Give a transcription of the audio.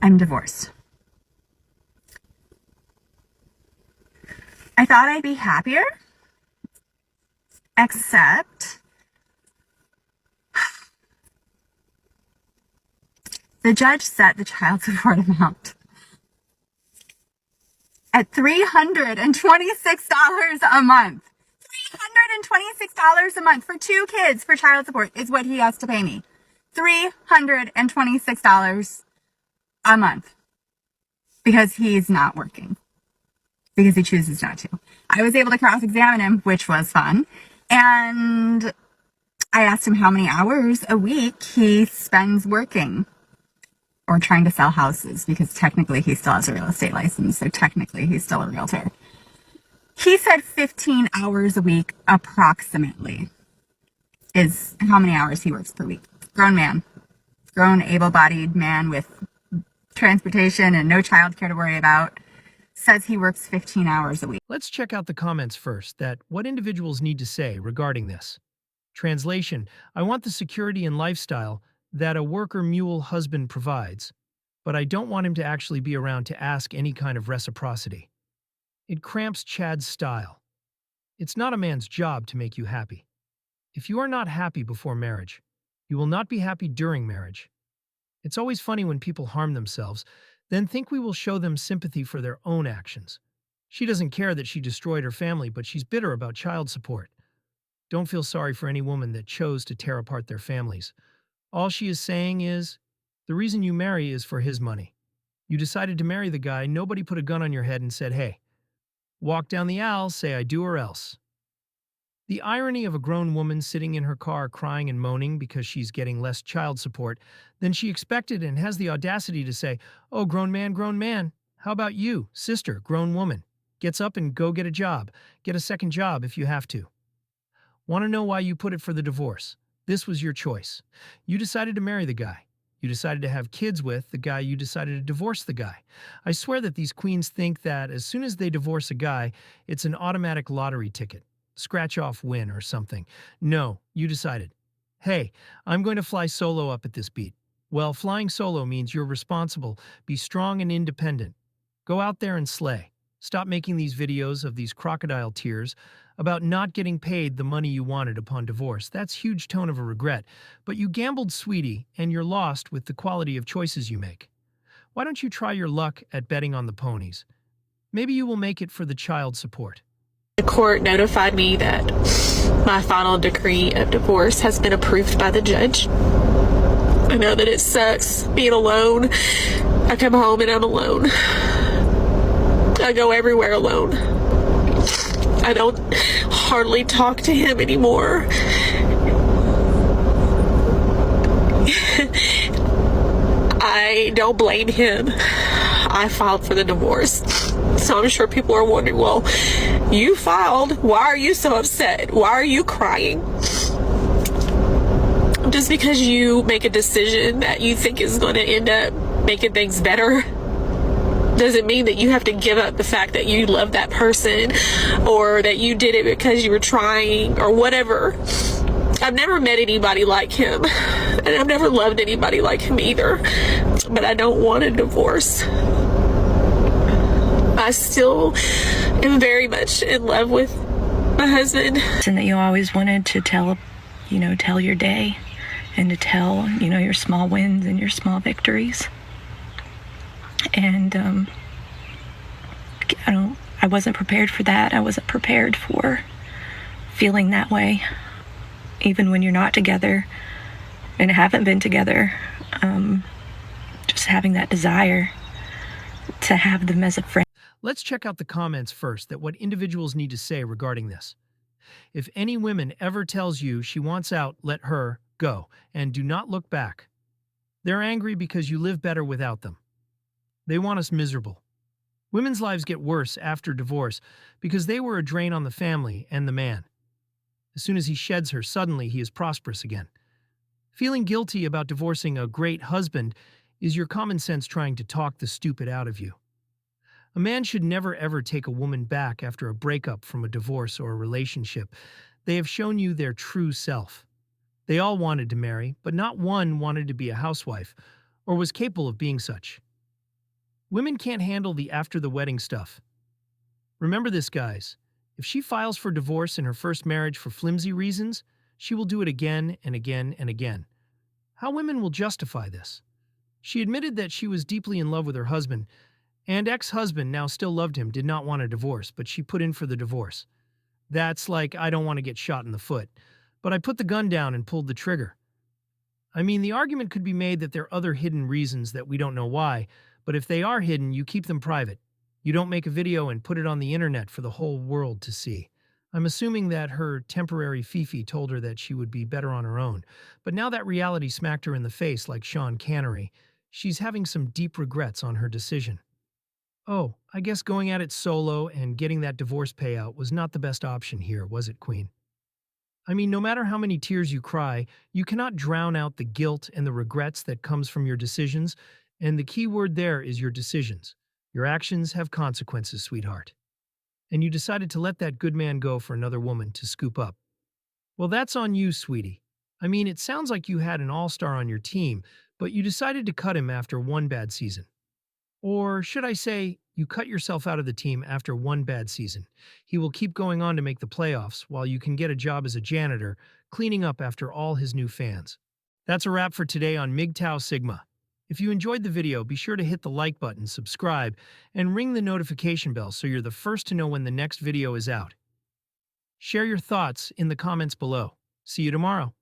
I'm divorced. I thought I'd be happier, except the judge set the child support amount at $326 a month. $326 a month for 2 kids for child support is what he has to pay me. $326 a month because he's not working, because he chooses not to. I was able to cross-examine him, which was fun. And I asked him how many hours a week he spends working or trying to sell houses, because technically he still has a real estate license. So technically he's still a realtor. He said 15 hours a week approximately is how many hours he works per week. Grown man, grown able-bodied man with transportation and no childcare to worry about, says he works 15 hours a week. Let's check out the comments first, that what individuals need to say regarding this. Translation: I want the security and lifestyle that a worker mule husband provides, but I don't want him to actually be around to ask any kind of reciprocity. It cramps Chad's style. It's not a man's job to make you happy. If you are not happy before marriage, you will not be happy during marriage. It's always funny when people harm themselves, then think we will show them sympathy for their own actions. She doesn't care that she destroyed her family, but she's bitter about child support. Don't feel sorry for any woman that chose to tear apart their families. All she is saying is, the reason you marry is for his money. You decided to marry the guy, nobody put a gun on your head and said, hey, walk down the aisle, say I do or else. The irony of a grown woman sitting in her car crying and moaning because she's getting less child support than she expected and has the audacity to say, oh, grown man, how about you, sister, grown woman? Gets up and go get a job. Get a second job if you have to. Want to know why you put it for the divorce? This was your choice. You decided to marry the guy. You decided to have kids with the guy. You decided to divorce the guy. I swear that these queens think that as soon as they divorce a guy, it's an automatic lottery ticket. Scratch-off win or something. No, you decided. Hey, I'm going to fly solo up at this beat. Well, flying solo means you're responsible. Be strong and independent. Go out there and slay. Stop making these videos of these crocodile tears about not getting paid the money you wanted upon divorce. That's huge tone of a regret. But you gambled, sweetie, and you're lost with the quality of choices you make. Why don't you try your luck at betting on the ponies? Maybe you will make it for the child support. The court notified me that my final decree of divorce has been approved by the judge. I know that it sucks being alone. I come home and I'm alone. I go everywhere alone. I don't hardly talk to him anymore. I don't blame him. I filed for the divorce. So I'm sure people are wondering, well, you filed. Why are you so upset? Why are you crying? Just because you make a decision that you think is going to end up making things better doesn't mean that you have to give up the fact that you love that person or that you did it because you were trying or whatever. I've never met anybody like him, and I've never loved anybody like him either, but I don't want a divorce. I still am very much in love with my husband. And that you always wanted to tell your day and to tell, your small wins and your small victories. And I wasn't prepared for that. I wasn't prepared for feeling that way, even when you're not together and haven't been together. Just having that desire to have them as a friend. Let's check out the comments first, that what individuals need to say regarding this. If any woman ever tells you she wants out, let her go, and do not look back. They're angry because you live better without them. They want us miserable. Women's lives get worse after divorce because they were a drain on the family and the man. As soon as he sheds her, suddenly he is prosperous again. Feeling guilty about divorcing a great husband is your common sense trying to talk the stupid out of you. A man should never ever take a woman back after a breakup from a divorce or a relationship. They have shown you their true self. They all wanted to marry, but not one wanted to be a housewife or was capable of being such. Women can't handle the after the wedding stuff. Remember this, guys. If she files for divorce in her first marriage for flimsy reasons, she will do it again and again and again. How women will justify this? She admitted that she was deeply in love with her husband, and ex-husband now still loved him, did not want a divorce, but she put in for the divorce. That's like, I don't want to get shot in the foot, but I put the gun down and pulled the trigger. I mean, the argument could be made that there are other hidden reasons that we don't know why, but if they are hidden, you keep them private. You don't make a video and put it on the internet for the whole world to see. I'm assuming that her temporary Fifi told her that she would be better on her own, but now that reality smacked her in the face like Sean Connery, she's having some deep regrets on her decision. Oh, I guess going at it solo and getting that divorce payout was not the best option here, was it, Queen? I mean, no matter how many tears you cry, you cannot drown out the guilt and the regrets that comes from your decisions, and the key word there is your decisions. Your actions have consequences, sweetheart. And you decided to let that good man go for another woman to scoop up. Well, that's on you, sweetie. I mean, it sounds like you had an all-star on your team, but you decided to cut him after one bad season. Or should I say, you cut yourself out of the team after one bad season. He will keep going on to make the playoffs while you can get a job as a janitor, cleaning up after all his new fans. That's a wrap for today on MGTOW Sigma. If you enjoyed the video, be sure to hit the like button, subscribe, and ring the notification bell so you're the first to know when the next video is out. Share your thoughts in the comments below. See you tomorrow.